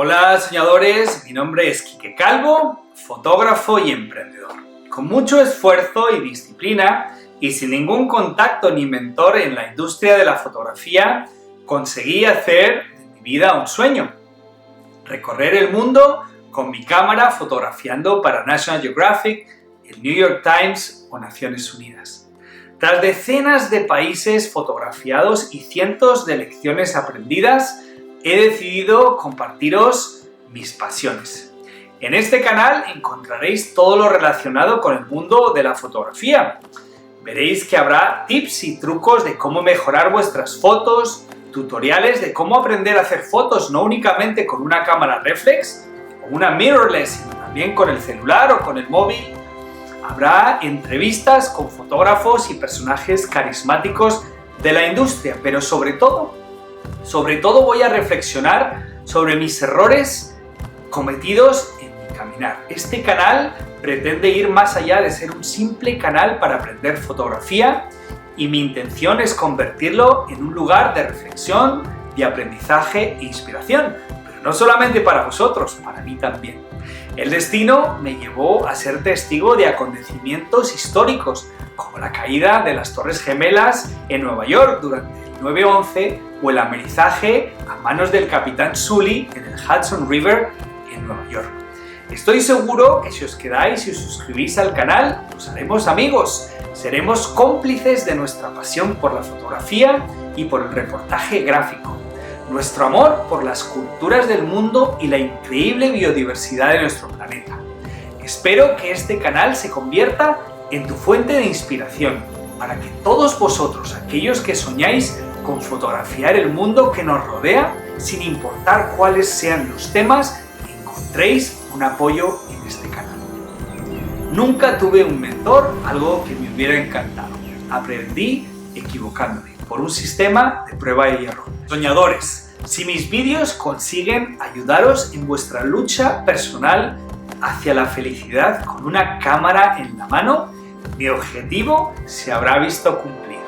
Hola soñadores, mi nombre es Quique Calvo, fotógrafo y emprendedor. Con mucho esfuerzo y disciplina y sin ningún contacto ni mentor en la industria de la fotografía, conseguí hacer de mi vida un sueño. Recorrer el mundo con mi cámara fotografiando para National Geographic, el New York Times o Naciones Unidas. Tras decenas de países fotografiados y cientos de lecciones aprendidas, he decidido compartiros mis pasiones. En este canal encontraréis todo lo relacionado con el mundo de la fotografía. Veréis que habrá tips y trucos de cómo mejorar vuestras fotos, tutoriales de cómo aprender a hacer fotos no únicamente con una cámara reflex o una mirrorless, sino también con el celular o con el móvil. Habrá entrevistas con fotógrafos y personajes carismáticos de la industria, pero sobre todo voy a reflexionar sobre mis errores cometidos en mi caminar. Este canal pretende ir más allá de ser un simple canal para aprender fotografía y mi intención es convertirlo en un lugar de reflexión, de aprendizaje e inspiración, pero no solamente para vosotros, para mí también. El destino me llevó a ser testigo de acontecimientos históricos, como la caída de las Torres Gemelas en Nueva York durante el 9/11 o el amerizaje a manos del capitán Sully en el Hudson River en Nueva York. Estoy seguro que si os quedáis y os suscribís al canal, nos haremos amigos, seremos cómplices de nuestra pasión por la fotografía y por el reportaje gráfico, nuestro amor por las culturas del mundo y la increíble biodiversidad de nuestro planeta. Espero que este canal se convierta en tu fuente de inspiración para que todos vosotros, aquellos que soñáis con fotografiar el mundo que nos rodea, sin importar cuáles sean los temas, encontréis un apoyo en este canal. Nunca tuve un mentor, algo que me hubiera encantado. Aprendí equivocándome por un sistema de prueba y error. Soñadores, si mis vídeos consiguen ayudaros en vuestra lucha personal hacia la felicidad con una cámara en la mano, mi objetivo se habrá visto cumplido.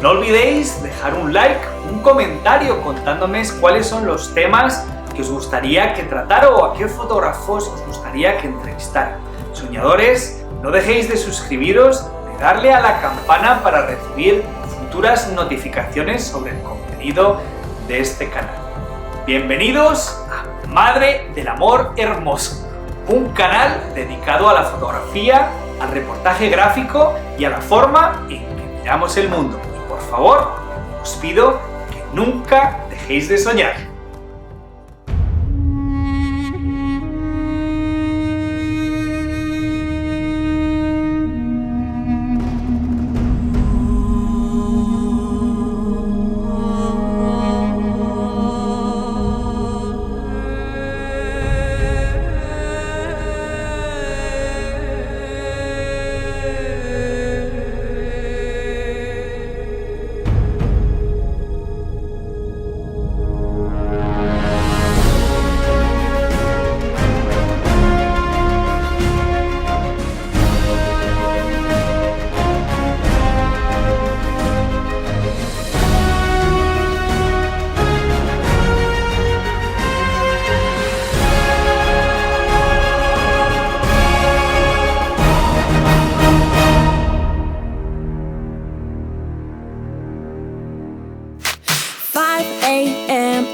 No olvidéis dejar un like, un comentario contándome cuáles son los temas que os gustaría que tratara o a qué fotógrafos os gustaría que entrevistara. Soñadores, no dejéis de suscribiros, de darle a la campana para recibir futuras notificaciones sobre el contenido de este canal. Bienvenidos a Madre del Amor Hermoso, un canal dedicado a la fotografía, al reportaje gráfico y a la forma en que miramos el mundo. Y por favor, os pido que nunca dejéis de soñar.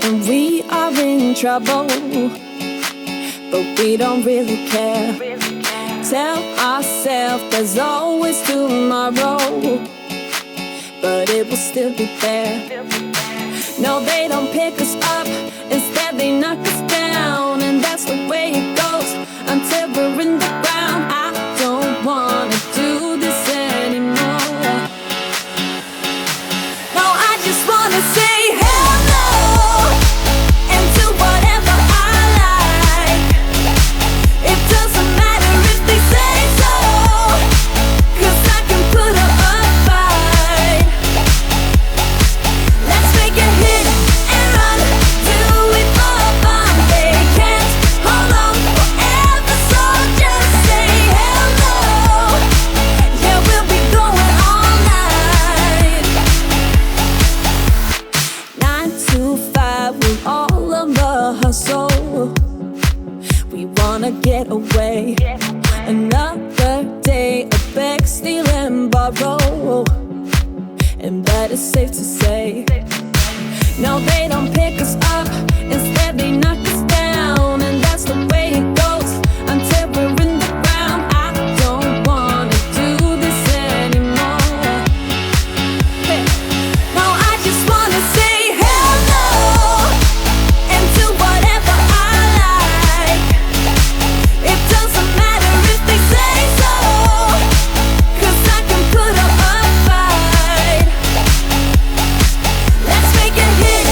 And we are in trouble, but we don't really care. Tell ourselves there's always tomorrow, but it will still be there. No, they don't pick us up, instead they knock us down, and that's the way it goes until we're in the ground. I don't wanna do this anymore. No, I just wanna say just wanna get away. Another day of beg, steal and borrow, and that is safe to say. No, they don't pick us up, instead they knock us down, and that's the way it goes until we're in the ground. I don't wanna do this anymore. Hey. No, I just wanna say hell no, and do whatever I like. It doesn't matter if they say so, 'cause I can put up a fight. Let's make it hit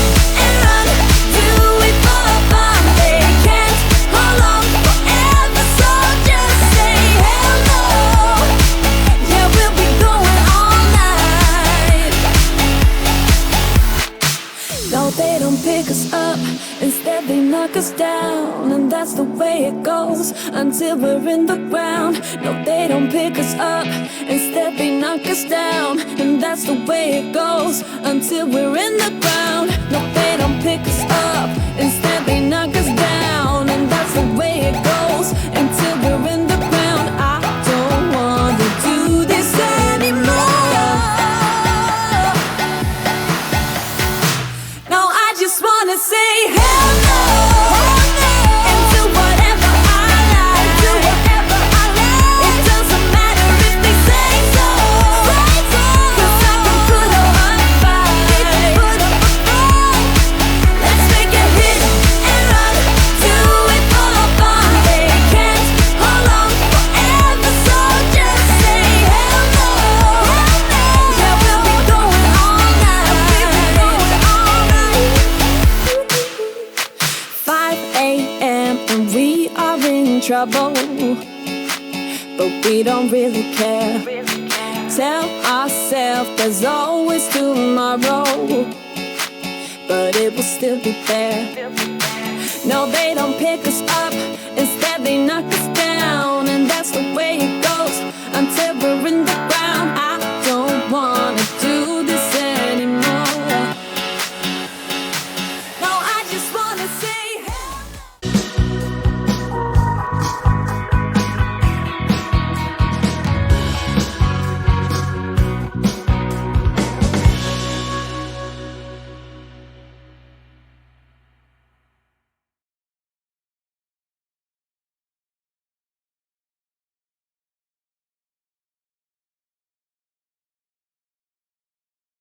and run, do it for fun. They can't hold on forever, so just say hell no. Yeah, we'll be going all night. No, they don't pick us up, instead they knock us down, and that's the way it goes until we're in the ground. No, they don't pick us up, instead they knock us down, and that's the way it goes until we're in the ground. No, they don't pick us up, instead they knock us down, and that's the way it goes until we're in the ground. I don't wanna do this anymore. No, I just wanna say hell no, and do whatever I like. It doesn't matter if they say so, 'cause I can put up a fight. Let's make it hit and run, do it for fun. They can't hold on forever, so just say hell no. Yeah, we'll be going all night. 5 a.m. and we are in trouble, but we don't really care. Tell ourselves there's always tomorrow, but it will still be there. No, they don't pick us up, instead they knock us down, and that's the way it goes until we're in the ground. I don't want